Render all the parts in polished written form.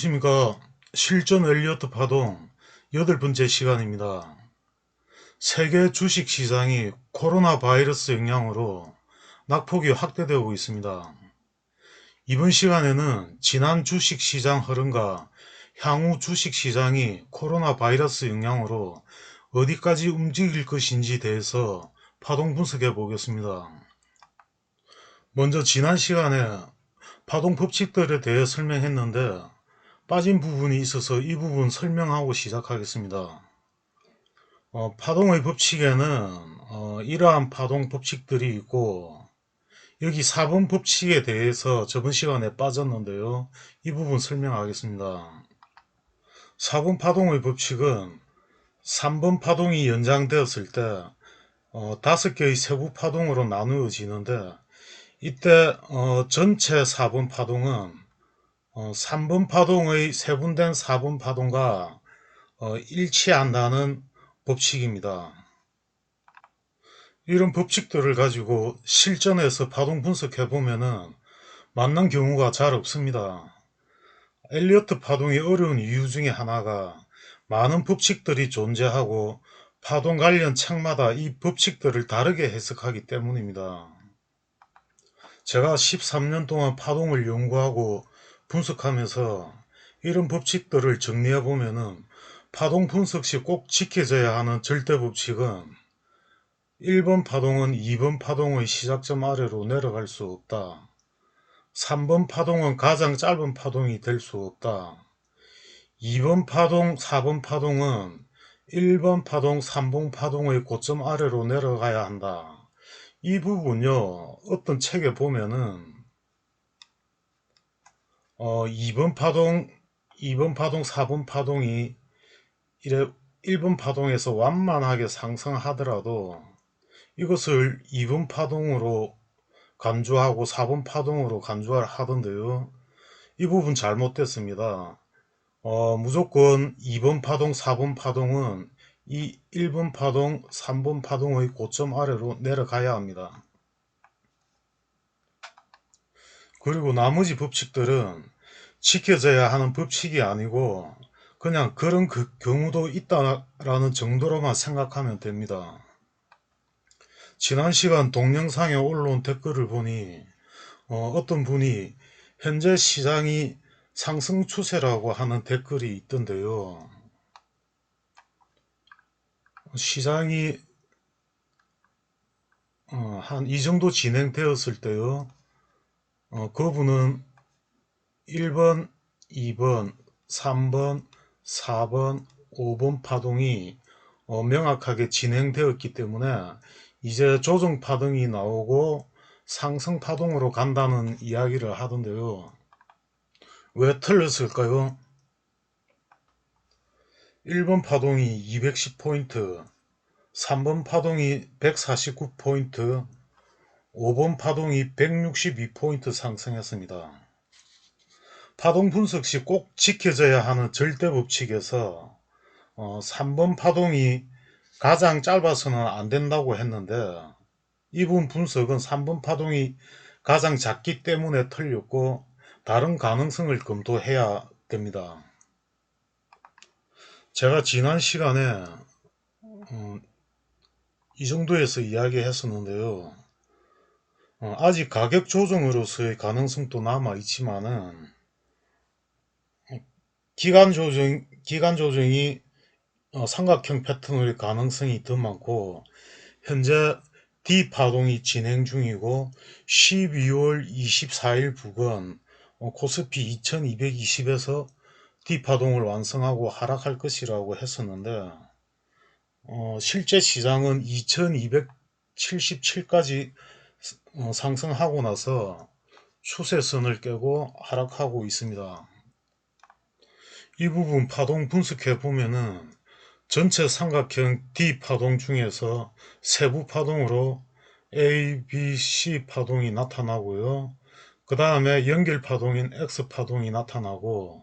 안녕하십니까. 실전 엘리어트 파동 8번째 시간입니다. 세계 주식시장이 코로나 바이러스 영향으로 낙폭이 확대되고 있습니다. 이번 시간에는 지난 주식시장 흐름과 향후 주식시장이 코로나 바이러스 영향으로 어디까지 움직일 것인지 대해서 파동 분석해 보겠습니다. 먼저 지난 시간에 파동 법칙들에 대해 설명했는데 빠진 부분이 있어서 이 부분 설명하고 시작하겠습니다. 파동의 법칙에는 이러한 파동 법칙들이 있고, 여기 4번 법칙에 대해서 저번 시간에 빠졌는데요. 이 부분 설명하겠습니다. 4번 파동의 법칙은 3번 파동이 연장되었을 때 5개의 세부 파동으로 나누어지는데, 이때 전체 4번 파동은 3번 파동의 세분된 4번 파동과 일치한다는 법칙입니다. 이런 법칙들을 가지고 실전에서 파동 분석해 보면은 맞는 경우가 잘 없습니다. 엘리어트 파동이 어려운 이유 중에 하나가 많은 법칙들이 존재하고 파동 관련 책마다 이 법칙들을 다르게 해석하기 때문입니다. 제가 13년 동안 파동을 연구하고 분석하면서 이런 법칙들을 정리해 보면은 파동 분석 시 꼭 지켜져야 하는 절대 법칙은 1번 파동은 2번 파동의 시작점 아래로 내려갈 수 없다. 3번 파동은 가장 짧은 파동이 될 수 없다. 2번 파동, 4번 파동은 1번 파동, 3번 파동의 고점 아래로 내려가야 한다. 이 부분요, 어떤 책에 보면은 2번 파동, 4번 파동이 이래 1번 파동에서 완만하게 상승하더라도 이것을 2번 파동으로 간주하고 4번 파동으로 간주를 하던데요. 이 부분 잘못됐습니다. 무조건 2번 파동, 4번 파동은 이 1번 파동, 3번 파동의 고점 아래로 내려가야 합니다. 그리고 나머지 법칙들은 지켜져야 하는 법칙이 아니고 그냥 그런 경우도 있다라는 정도로만 생각하면 됩니다. 지난 시간 동영상에 올라온 댓글을 보니 어떤 분이 현재 시장이 상승 추세라고 하는 댓글이 있던데요. 시장이 한 이 정도 진행되었을 때요. 그분은 1번, 2번, 3번, 4번, 5번 파동이 명확하게 진행되었기 때문에 이제 조정 파동이 나오고 상승 파동으로 간다는 이야기를 하던데요. 왜 틀렸을까요? 1번 파동이 210포인트, 3번 파동이 149포인트, 5번 파동이 162포인트 상승했습니다. 파동 분석 시 꼭 지켜져야 하는 절대 법칙에서 3번 파동이 가장 짧아서는 안 된다고 했는데, 이분 분석은 3번 파동이 가장 작기 때문에 틀렸고 다른 가능성을 검토해야 됩니다. 제가 지난 시간에 이 정도에서 이야기했었는데요. 아직 가격 조정으로서의 가능성도 남아 있지만은 기간 조정이 삼각형 패턴의 가능성이 더 많고, 현재 D 파동이 진행 중이고 12월 24일 부근 코스피 2220에서 D 파동을 완성하고 하락할 것이라고 했었는데, 실제 시장은 2277까지 상승하고 나서 추세선을 깨고 하락하고 있습니다. 이 부분 파동 분석해 보면은 전체 삼각형 D 파동 중에서 세부 파동으로 A, B, C 파동이 나타나고요. 그 다음에 연결 파동인 X 파동이 나타나고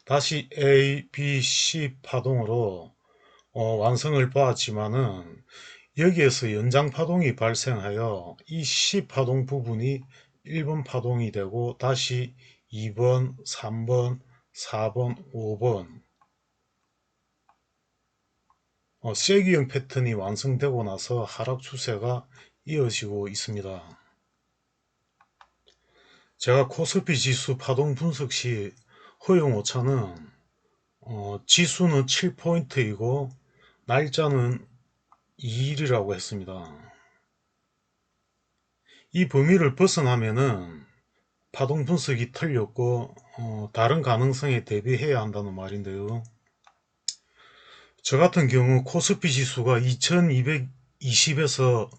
다시 A, B, C 파동으로 완성을 보았지만은, 여기에서 연장 파동이 발생하여 이 C 파동 부분이 1번 파동이 되고 다시 2번, 3번, 4번, 5번 쐐기형 패턴이 완성되고 나서 하락 추세가 이어지고 있습니다. 제가 코스피 지수 파동 분석 시 허용 오차는 지수는 7포인트이고 날짜는 2일이라고 했습니다. 이 범위를 벗어나면은 파동 분석이 틀렸고 다른 가능성에 대비해야 한다는 말인데요. 저 같은 경우 코스피 지수가 2220에서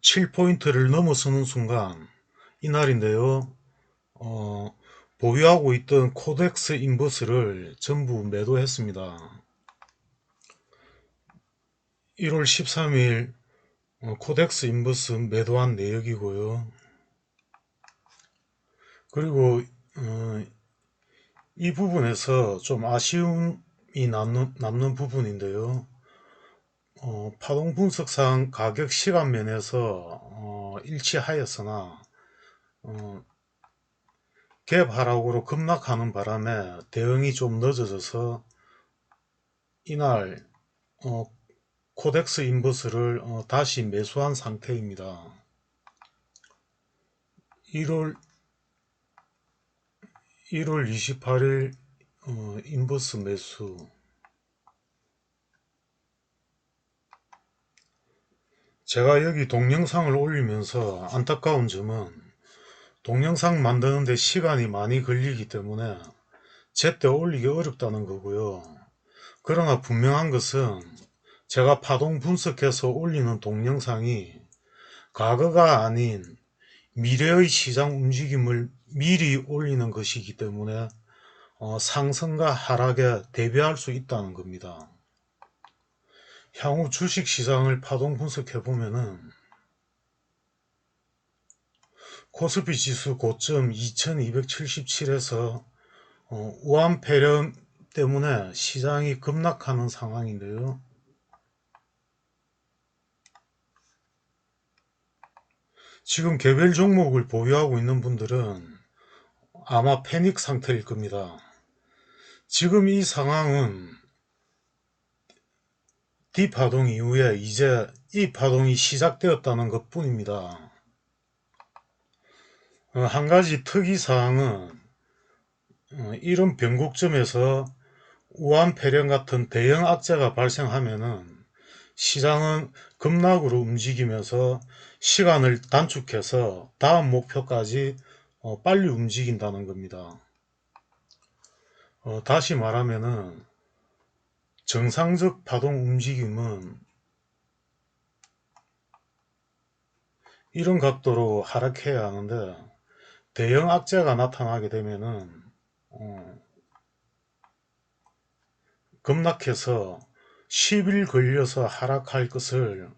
7포인트를 넘어서는 순간 이날인데요. 보유하고 있던 코덱스 인버스를 전부 매도했습니다. 1월 13일 코덱스 인버스 매도한 내역이고요. 그리고 이 부분에서 좀 아쉬움이 남는 부분인데요. 파동 분석상 가격 시간 면에서 일치하였으나 갭 하락으로 급락하는 바람에 대응이 좀 늦어져서 이날 코덱스 인버스를 다시 매수한 상태입니다. 1월 28일 인버스 매수. 제가 여기 동영상을 올리면서 안타까운 점은 동영상 만드는데 시간이 많이 걸리기 때문에 제때 올리기 어렵다는 거고요. 그러나 분명한 것은 제가 파동 분석해서 올리는 동영상이 과거가 아닌 미래의 시장 움직임을 미리 올리는 것이기 때문에 상승과 하락에 대비할 수 있다는 겁니다. 향후 주식시장을 파동 분석해보면은 코스피 지수 고점 2277에서 우한폐렴 때문에 시장이 급락하는 상황인데요. 지금 개별 종목을 보유하고 있는 분들은 아마 패닉 상태일 겁니다. 지금 이 상황은 D파동 이후에 이제 이 파동이 시작되었다는 것 뿐입니다. 한 가지 특이사항은 이런 변곡점에서 우한폐렴 같은 대형 악재가 발생하면은 시장은 급락으로 움직이면서 시간을 단축해서 다음 목표까지 빨리 움직인다는 겁니다. 다시 말하면은 정상적 파동 움직임은 이런 각도로 하락해야 하는데 대형 악재가 나타나게 되면은 급락해서 10일 걸려서 하락할 것을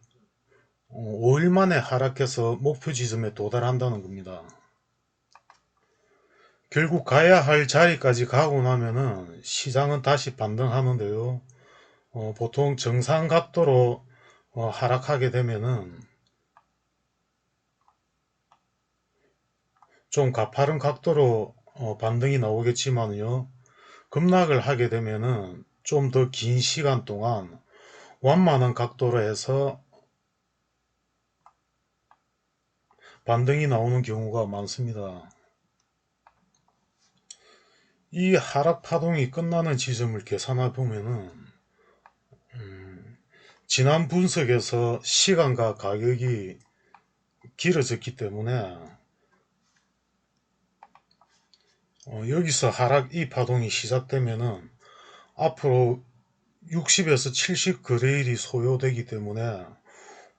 5일 만에 하락해서 목표 지점에 도달한다는 겁니다. 결국 가야 할 자리까지 가고 나면은 시장은 다시 반등하는데요. 보통 정상 각도로 하락하게 되면은 좀 가파른 각도로 반등이 나오겠지만요. 급락을 하게 되면은 좀 더 긴 시간 동안 완만한 각도로 해서 반등이 나오는 경우가 많습니다. 이 하락 파동이 끝나는 지점을 계산해 보면은 지난 분석에서 시간과 가격이 길어졌기 때문에 여기서 하락 이 파동이 시작되면은 앞으로 60에서 70 거래일이 소요되기 때문에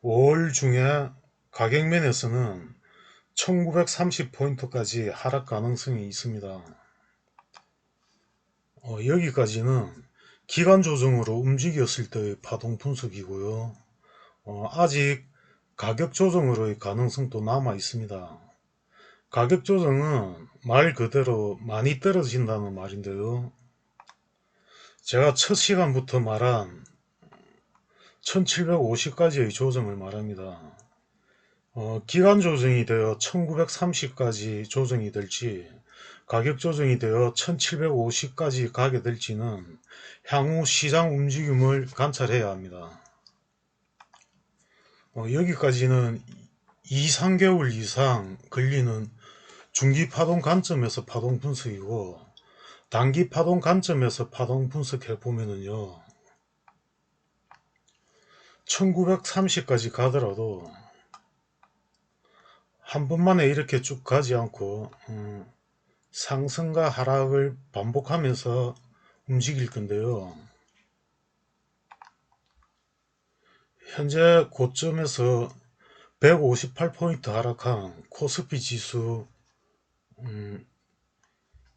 5월 중에 가격면에서는 1930포인트까지 하락 가능성이 있습니다. 여기까지는 기간 조정으로 움직였을 때의 파동 분석이고요. 아직 가격 조정으로의 가능성도 남아 있습니다. 가격 조정은 말 그대로 많이 떨어진다는 말인데요. 제가 첫 시간부터 말한 1750까지의 조정을 말합니다. 기간 조정이 되어 1930까지 조정이 될지 가격 조정이 되어 1750까지 가게 될지는 향후 시장 움직임을 관찰해야 합니다. 여기까지는 2, 3개월 이상 걸리는 중기 파동 관점에서 파동 분석이고, 단기 파동 관점에서 파동 분석해 보면은요, 1930까지 가더라도 한 번만에 이렇게 쭉 가지 않고 상승과 하락을 반복하면서 움직일 건데요. 현재 고점에서 158포인트 하락한 코스피 지수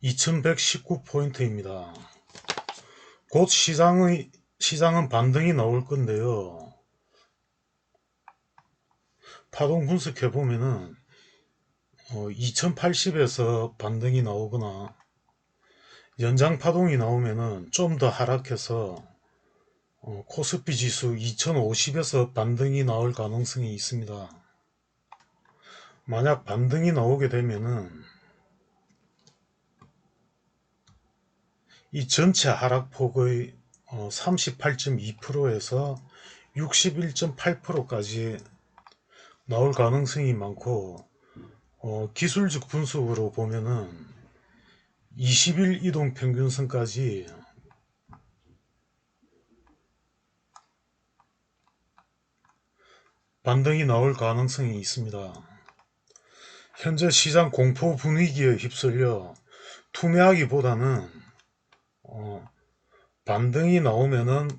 2119포인트입니다. 곧 시장은 반등이 나올 건데요. 파동 분석해 보면은 2080에서 반등이 나오거나 연장 파동이 나오면은 좀 더 하락해서 코스피 지수 2050에서 반등이 나올 가능성이 있습니다. 만약 반등이 나오게 되면은 이 전체 하락폭의 38.2%에서 61.8%까지 나올 가능성이 많고, 기술적 분석으로 보면은 20일 이동 평균선까지 반등이 나올 가능성이 있습니다. 현재 시장 공포 분위기에 휩쓸려 투매하기보다는 반등이 나오면은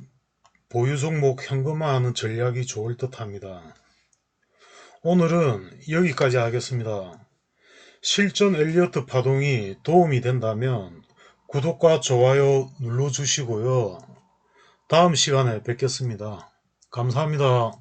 보유 종목 현금화하는 전략이 좋을 듯 합니다. 오늘은 여기까지 하겠습니다. 실전 엘리어트 파동이 도움이 된다면 구독과 좋아요 눌러주시고요. 다음 시간에 뵙겠습니다. 감사합니다.